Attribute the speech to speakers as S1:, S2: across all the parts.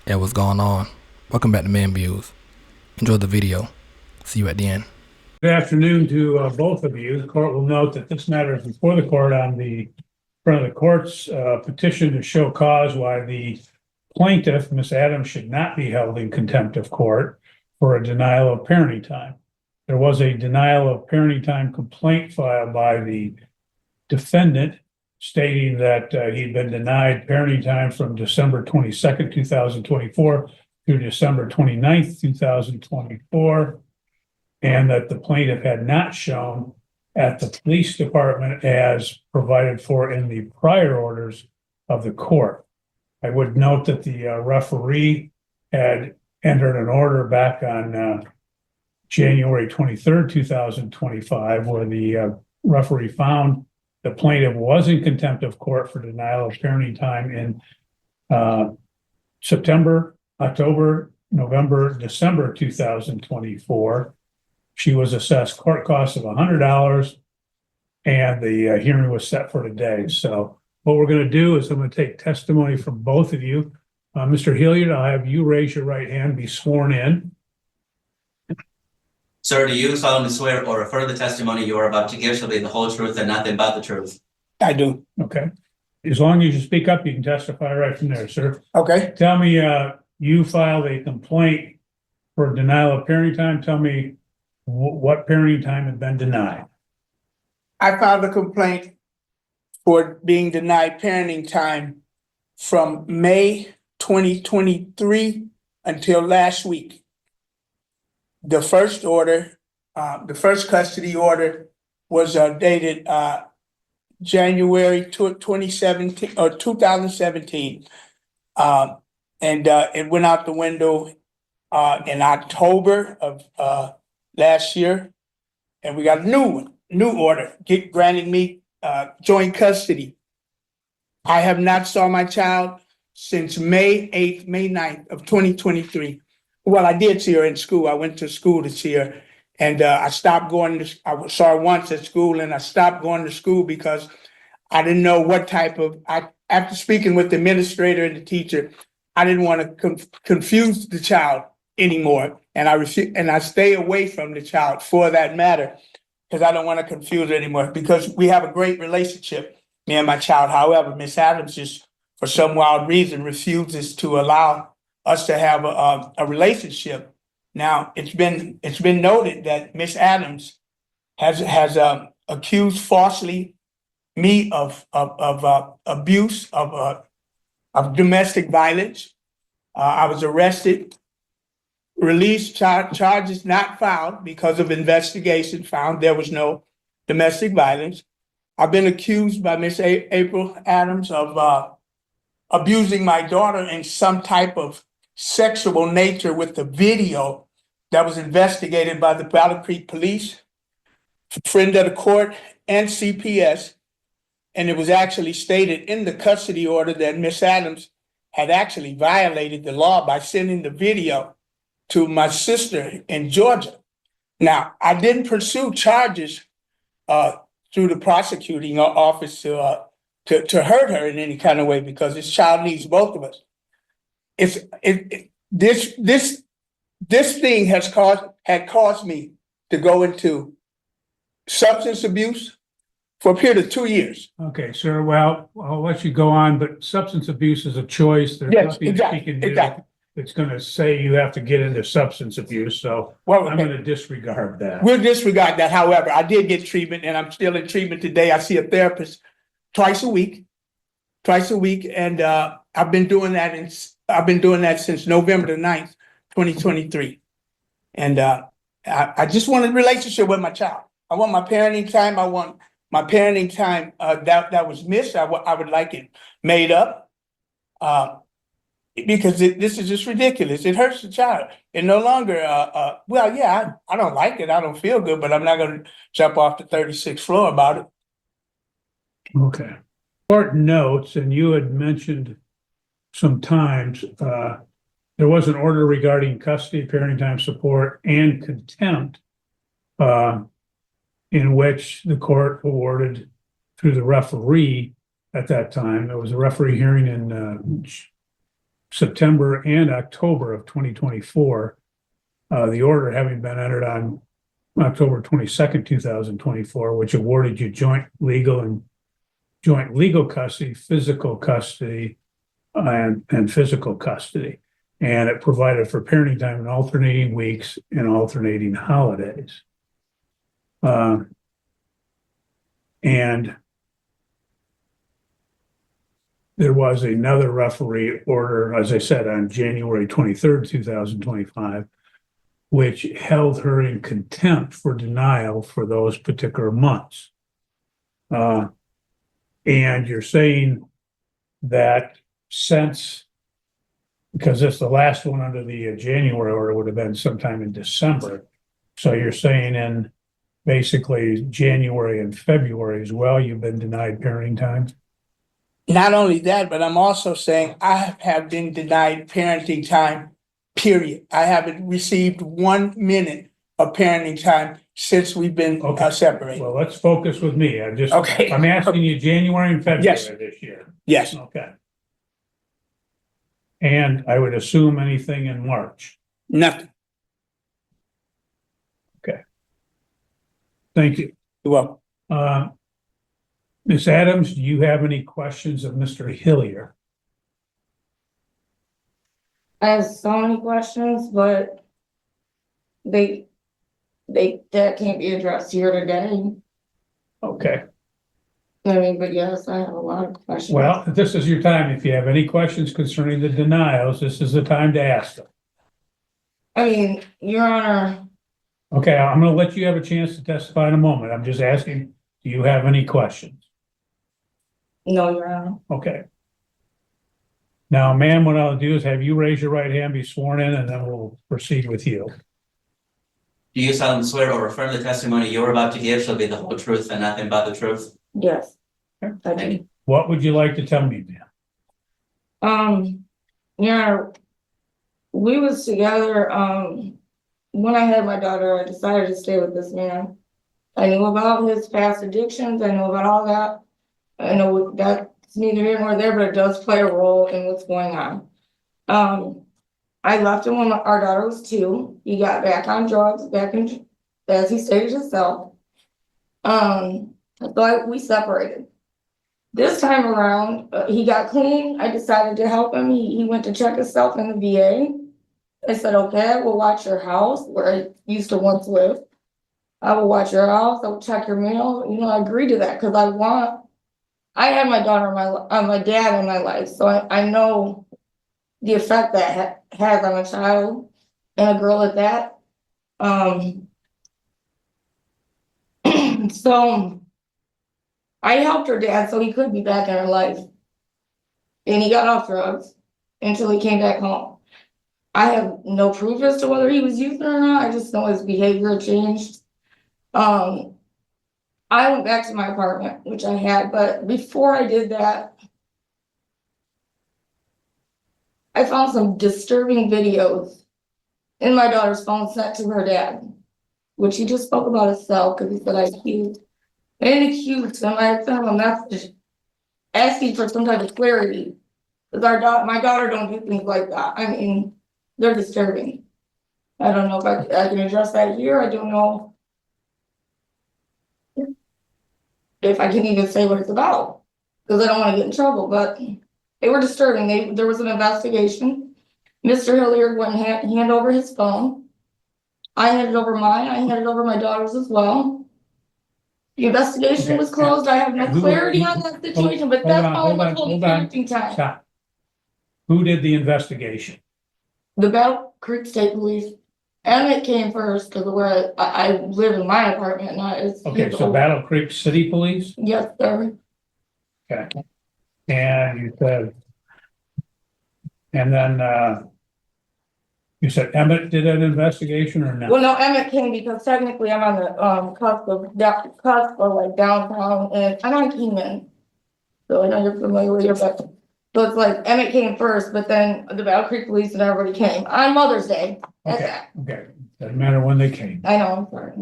S1: Hey, what's going on? Welcome back to Man Views. Enjoy the video. See you at the end.
S2: Good afternoon to both of you. The court will note that this matter is before the court on the front of the court's petition to show cause why the plaintiff, Ms. Adams, should not be held in contempt of court for a denial of parenting time. There was a denial of parenting time complaint filed by the defendant stating that he'd been denied parenting time from December 22nd, 2024 through December 29th, 2024. And that the plaintiff had not shown at the police department as provided for in the prior orders of the court. I would note that the referee had entered an order back on January 23rd, 2025, where the referee found the plaintiff was in contempt of court for denial of parenting time in September, October, November, December 2024. She was assessed court costs of $100 and the hearing was set for today. So what we're going to do is I'm going to take testimony from both of you. Mr. Hilliard, I'll have you raise your right hand, be sworn in.
S3: Sir, do you solemnly swear or affirm the testimony you are about to give shall be the whole truth and nothing but the truth?
S4: I do.
S2: Okay. As long as you speak up, you can testify right from there, sir.
S4: Okay.
S2: Tell me, you filed a complaint for denial of parenting time. Tell me what parenting time had been denied.
S4: I filed a complaint for being denied parenting time from May 2023 until last week. The first order, the first custody order was dated January 2017 or 2017. And it went out the window in October of last year. And we got a new order granting me joint custody. I have not saw my child since May 8th, May 9th of 2023. Well, I did see her in school. I went to school to see her, and I stopped going to, I saw her once at school, and I stopped going to school because I didn't know what type of, after speaking with the administrator and the teacher, I didn't want to confuse the child anymore. And I stay away from the child for that matter, because I don't want to confuse her anymore, because we have a great relationship, me and my child. However, Miss Adams just, for some wild reason, refuses to allow us to have a relationship. Now, it's been noted that Miss Adams has accused falsely me of abuse, of domestic violence. I was arrested, released, charges not filed because of investigation found there was no domestic violence. I've been accused by Miss April Adams of abusing my daughter in some type of sexual nature with the video that was investigated by the Battle Creek Police, friend of the court, and CPS. And it was actually stated in the custody order that Miss Adams had actually violated the law by sending the video to my sister in Georgia. Now, I didn't pursue charges through the prosecuting office to hurt her in any kind of way, because this child needs both of us. This thing had caused me to go into substance abuse for a period of 2 years.
S2: Okay, sir. Well, I'll let you go on, but substance abuse is a choice. There's
S4: Yes,
S2: nothing
S4: exactly,
S2: she can do
S4: exactly.
S2: that's going to say you have to get into substance abuse. So
S4: Well,
S2: I'm
S4: okay.
S2: going to disregard that.
S4: We'll disregard that. However, I did get treatment, and I'm still in treatment today. I see a therapist twice a week, and I've been doing that since November the 9th, 2023. And I just want a relationship with my child. I want my parenting time. I want my parenting time that was missed. I would like it made up, because this is just ridiculous. It hurts the child. It no longer, well, yeah, I don't like it. I don't feel good, but I'm not going to jump off the 36th floor about it.
S2: Okay. Court notes, and you had mentioned sometimes there was an order regarding custody, parenting time support, and contempt in which the court awarded through the referee at that time. There was a referee hearing in September and October of 2024. The order having been entered on October 22nd, 2024, which awarded you joint legal custody, physical custody, and physical custody. And it provided for parenting time in alternating weeks and alternating holidays. And there was another referee order, as I said, on January 23rd, 2025, which held her in contempt for denial for those particular months. And you're saying that since, because it's the last one under the January order would have been sometime in December. So you're saying in basically January and February as well, you've been denied parenting time?
S4: Not only that, but I'm also saying I have been denied parenting time, period. I haven't received 1 minute of parenting time since we've been
S2: Okay.
S4: separated.
S2: Well, let's focus with me.
S4: Okay.
S2: I'm asking you January and February
S4: Yes.
S2: this year.
S4: Yes,
S2: Okay. And I would assume anything in March.
S4: nothing.
S2: Thank you.
S4: You're welcome.
S2: Ms. Adams, do you have any questions of Mr. Hillier?
S5: I have so many questions, but that can't be addressed here today.
S2: Okay.
S5: I mean, but yes, I have a lot of questions.
S2: Well, this is your time. If you have any questions concerning the denials, this is the time to ask them.
S5: I mean, Your Honor,
S2: Okay, I'm gonna let you have a chance to testify in a moment. I'm just asking, do you have any questions?
S5: no, Your Honor.
S2: Okay. Now, ma'am, what I'll do is have you raise your right hand, be sworn in, and then we'll proceed with you.
S3: Do you solemnly swear or affirm the testimony you're about to give shall be the whole truth and nothing but the truth?
S5: Yes.
S2: Okay.
S5: I do.
S2: What would you like to tell me, ma'am?
S5: Your Honor, we was together, when I had my daughter, I decided to stay with this man. I knew about his past addictions, I knew about all that. I know that's neither here nor there, but it does play a role in what's going on. I left him when our daughter was 2. He got back on drugs, as he stated himself. So we separated. This time around, he got clean. I decided to help him. He went to check himself in the VA. I said, okay, I will watch your house where I used to once live. I will watch your house. I will check your mail. You know, I agreed to that because I had my daughter, my dad in my life. So I know the effect that has on a child and a girl at that. So I helped her dad so he could be back in her life. And he got off drugs until he came back home. I have no proof as to whether he was using or not. I just know his behavior changed. I went back to my apartment, which I had, but before I did that, I found some disturbing videos in my daughter's phone sent to her dad, which he just spoke about himself because he said I accused. I didn't accuse him. I sent him a message asking for some type of clarity. Because my daughter don't do things like that. I mean, they're disturbing. I don't know if I can address that here. I don't know if I can even say what it's about because I don't want to get in trouble, but they were disturbing. There was an investigation. Mr. Hilliard went and hand over his phone. I handed over mine. I handed over my daughter's as well. The investigation was closed. I have no clarity on that situation, but that's all I'm holding parenting time.
S2: Stop. Who did the investigation?
S5: The Battle Creek State Police. Emmett came first because where I live in my apartment now is.
S2: Okay, so Battle Creek City Police?
S5: Yes, sir.
S2: Okay. And you said, and then you said Emmett did an investigation or not?
S5: Well, no, Emmett came because technically I'm on the cusp of like downtown and I'm on Keenan. So I know you're familiar with your but so it's like Emmett came first, but then the Battle Creek Police and everybody came on Mother's Day.
S2: Okay, okay. Doesn't matter when they came.
S5: I know, I'm sorry.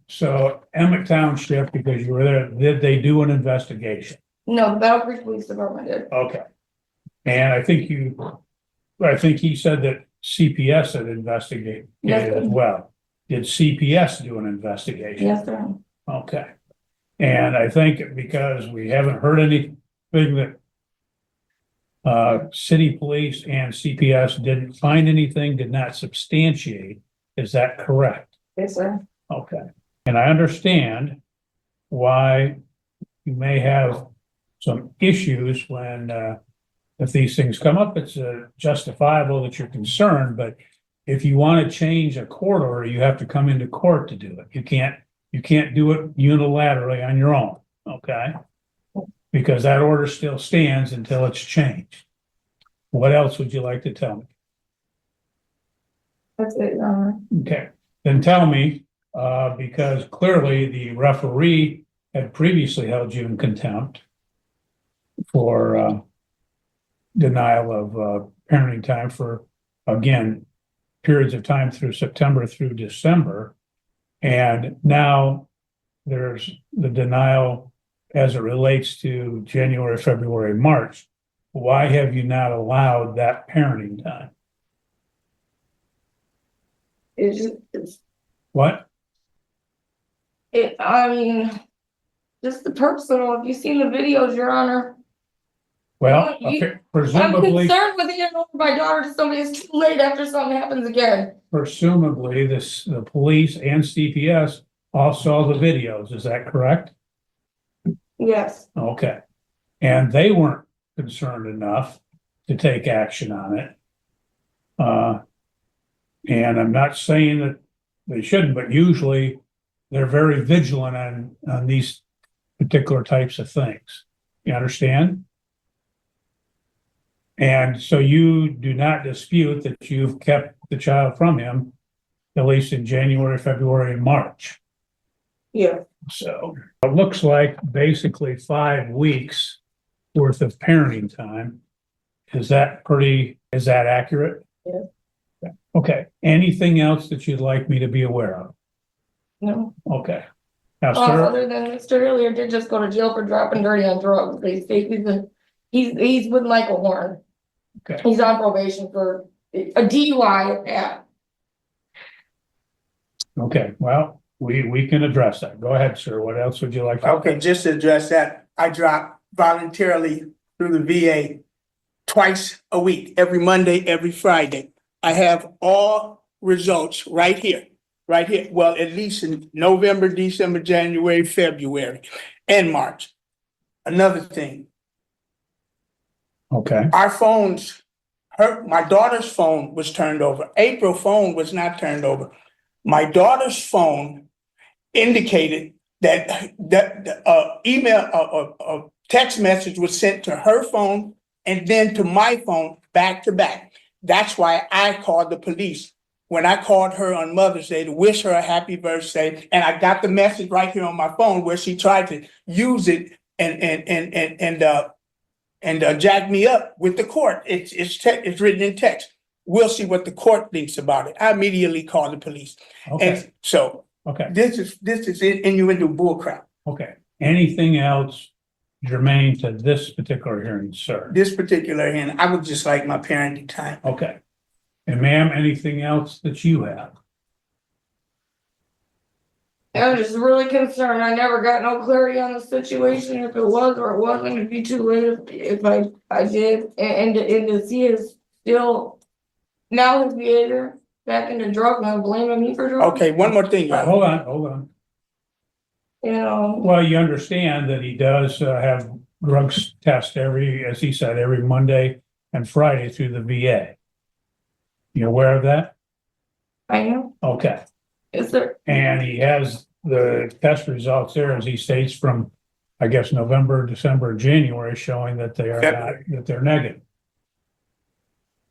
S2: So Emmett Township, because you were there, did they do an investigation?
S5: No, the Battle Creek Police Department did.
S2: Okay. And I think you I think he said that CPS had investigated
S5: Yes,
S2: as
S5: sir.
S2: well. Did CPS do an investigation?
S5: Yes, sir.
S2: Okay. And I think because we haven't heard anything that city police and CPS didn't find anything, did not substantiate, is that correct?
S5: Yes, sir.
S2: Okay. And I understand why you may have some issues when, if these things come up, it's justifiable that you're concerned, but if you want to change a court order, you have to come into court to do it. You can't do it unilaterally on your own, okay? Because that order still stands until it's changed. What else would you like to tell me?
S5: That's it, Your Honor.
S2: Okay, then tell me, because clearly the referee had previously held you in contempt for denial of parenting time for, again, periods of time through September through December. And now there's the denial as it relates to January, February, March. Why have you not allowed that parenting time?
S5: It's just, it's,
S2: What?
S5: I mean, just the personal, if you've seen the videos, Your Honor.
S2: Well,
S5: I'm
S2: presumably,
S5: concerned with handing over my daughter to somebody. It's too late after something happens again.
S2: presumably the police and CPS all saw the videos. Is that correct?
S5: Yes.
S2: Okay. And they weren't concerned enough to take action on it. And I'm not saying that they shouldn't, but usually they're very vigilant on these particular types of things. You understand? And so you do not dispute that you've kept the child from him, at least in January, February, and March.
S5: Yeah.
S2: So it looks like basically 5 weeks worth of parenting time. Is that accurate?
S5: Yeah.
S2: Okay, anything else that you'd like me to be aware of?
S5: No.
S2: Okay. Now, sir,
S5: Other than Mr. Hilliard did just go to jail for dropping dirty on drugs. They say he's with Michael Horn.
S2: okay,
S5: He's on probation for a DUI. Yeah.
S2: okay, well, we can address that. Go ahead, sir. What else would you like? to-
S4: Okay, just to address that, I drop voluntarily through the VA twice a week, every Monday, every Friday. I have all results right here. Well, at least in November, December, January, February, and March. Another thing,
S2: Okay,
S4: our phones, my daughter's phone was turned over. April's phone was not turned over. My daughter's phone indicated that a text message was sent to her phone and then to my phone back to back. That's why I called the police. When I called her on Mother's Day to wish her a happy birthday, and I got the message right here on my phone where she tried to use it and jack me up with the court. It's written in text. We'll see what the court thinks about it. I immediately called the police.
S2: okay,
S4: And so
S2: okay,
S4: this is innuendo bullcrap.
S2: okay. Anything else germane to this particular hearing, sir?
S4: This particular hand, I would just like my parenting time.
S2: Okay. And ma'am, anything else that you have?
S5: I'm just really concerned. I never got no clarity on the situation, if it was or it wasn't. It'd be too late if I did. And to see his still now his behavior back into drugs and blaming me for drugs.
S4: Okay, one more thing, y'all.
S2: Hold on.
S5: You know,
S2: Well, you understand that he does have drugs test as he said, every Monday and Friday through the VA. You aware of that?
S5: I am.
S2: Okay.
S5: Is there?
S2: And he has the test results there, as he states, from, I guess, November, December, January, showing that they are not, that they're negative.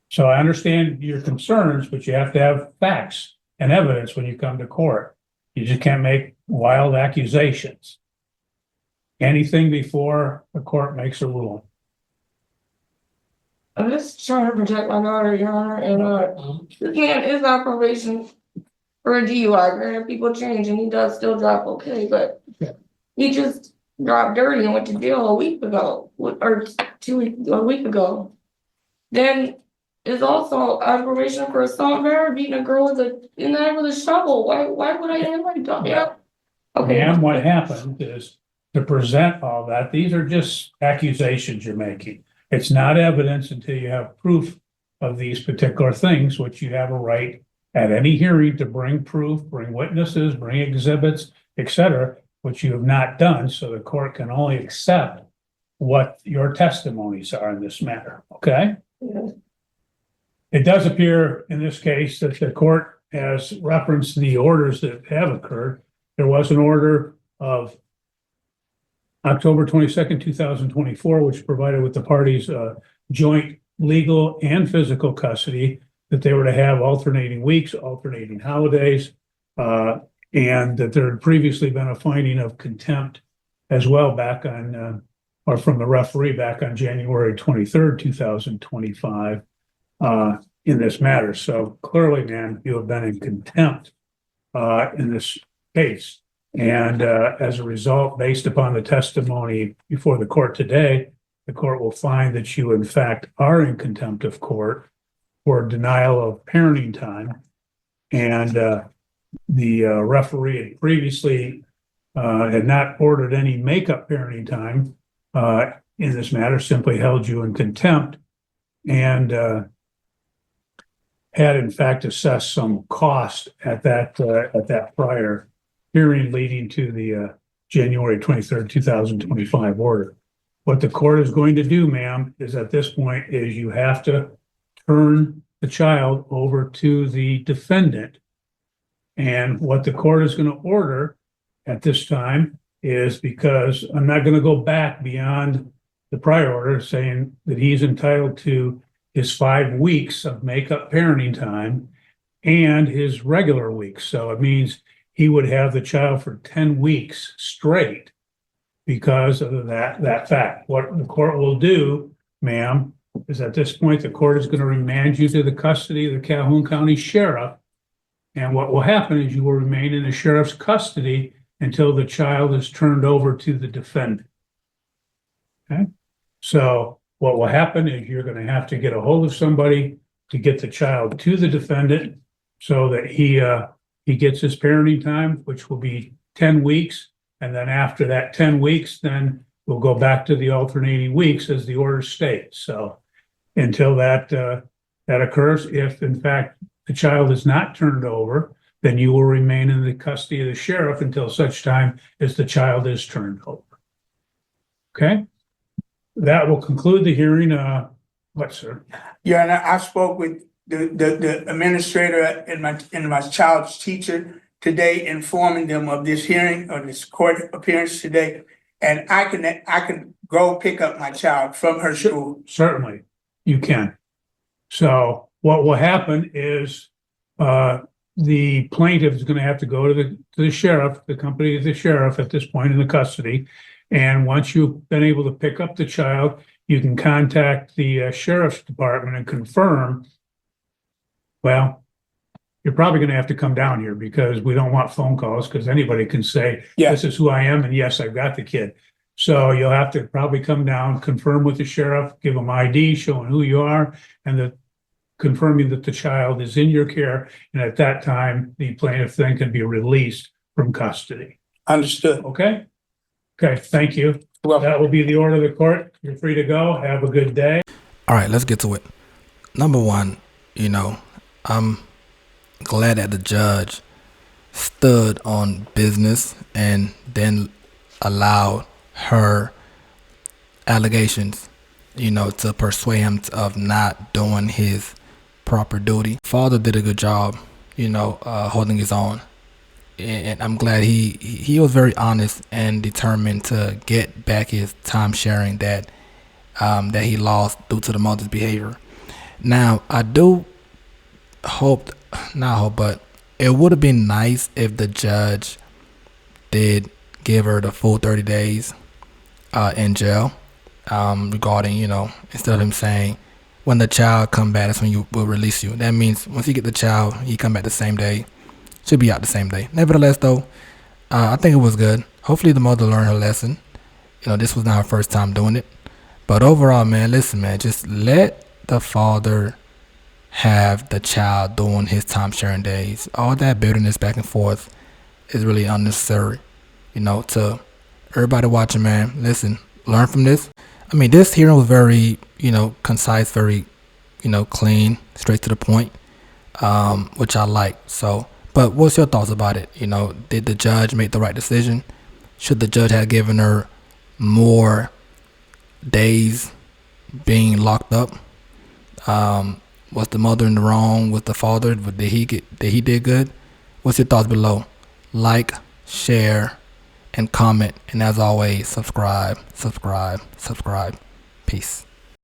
S2: So I understand your concerns, but you have to have facts and evidence when you come to court. You just can't make wild accusations. Anything before the court makes a ruling.
S5: I'm just trying to protect my daughter, Your Honor, and this man is on probation for a DUI. Granted, people change and he does still drop okay, but
S2: Yeah.
S5: he just dropped dirty and went to jail a week ago, or a week ago. Then is also aggravation for assault, battery, beating a girl in the head with a shovel. Why would I invite them? Yeah. Okay.
S2: And what happened is to present all that, these are just accusations you're making. It's not evidence until you have proof of these particular things, which you have a right at any hearing to bring proof, bring witnesses, bring exhibits, etc., which you have not done, so the court can only accept what your testimonies are in this matter, okay?
S5: Yeah.
S2: It does appear in this case that the court has referenced the orders that have occurred. There was an order of October 22nd, 2024, which provided with the parties joint legal and physical custody, that they were to have alternating weeks, alternating holidays, and that there had previously been a finding of contempt as well back on, or from the referee back on January 23rd, 2025, in this matter. So clearly, man, you have been in contempt in this case. And as a result, based upon the testimony before the court today, the court will find that you in fact are in contempt of court for denial of parenting time. And the referee had previously had not ordered any makeup parenting time in this matter, simply held you in contempt, and had in fact assessed some cost at that prior hearing leading to the January 23rd, 2025 order. What the court is going to do, ma'am, is at this point is you have to turn the child over to the defendant. And what the court is going to order at this time is, because I'm not going to go back beyond the prior order saying that he's entitled to his 5 weeks of makeup parenting time and his regular weeks. So it means he would have the child for 10 weeks straight because of that fact. What the court will do, ma'am, is at this point, the court is going to remand you to the custody of the Calhoun County Sheriff. And what will happen is you will remain in the sheriff's custody until the child is turned over to the defendant. Okay? So what will happen is you're going to have to get a hold of somebody to get the child to the defendant so that he gets his parenting time, which will be 10 weeks. And then after that 10 weeks, then we'll go back to the alternating weeks as the order states. So until that occurs, if in fact the child is not turned over, then you will remain in the custody of the sheriff until such time as the child is turned over. Okay? That will conclude the hearing. What, sir?
S4: Yeah, and I spoke with the administrator and my child's teacher today, informing them of this hearing or this court appearance today. And I can go pick up my child from her school.
S2: Certainly, you can. So what will happen is the plaintiff is going to have to go to the sheriff, the company of the sheriff at this point in the custody. And once you've been able to pick up the child, you can contact the sheriff's department and confirm. Well, you're probably going to have to come down here because we don't want phone calls, because anybody can say, this is who I am, and yes, I've got the kid. So you'll have to probably come down, confirm with the sheriff, give them ID showing who you are, and confirming that the child is in your care. And at that time, the plaintiff then can be released from custody.
S4: Understood.
S2: Okay? Okay, thank you.
S4: Well,
S2: That will be the order of the court. You're free to go. Have a good day.
S1: All right, let's get to it. Number one, I'm glad that the judge stood on business and then allowed her allegations, to persuade him of not doing his proper duty. Father did a good job, holding his own. And I'm glad he was very honest and determined to get back his time sharing that he lost due to the mother's behavior. Now, I do but it would have been nice if the judge did give her the full 30 days in jail, regarding, instead of him saying, when the child come back, that's when you will release you. That means once you get the child, he come back the same day. Should be out the same day. Nevertheless, though, I think it was good. Hopefully the mother learned her lesson. This was not her first time doing it. But overall, man, listen, man, just let the father have the child during his time sharing days. All that bitterness back and forth is really unnecessary. To everybody watching, man, listen, learn from this. I mean, this hearing was very, concise, very, clean, straight to the point, which I like. So, but what's your thoughts about it? Did the judge make the right decision? Should the judge have given her more days being locked up? Was the mother in the wrong? Was the father? Did he did good? What's your thoughts below? Like, share, and comment. And as always, subscribe. Peace.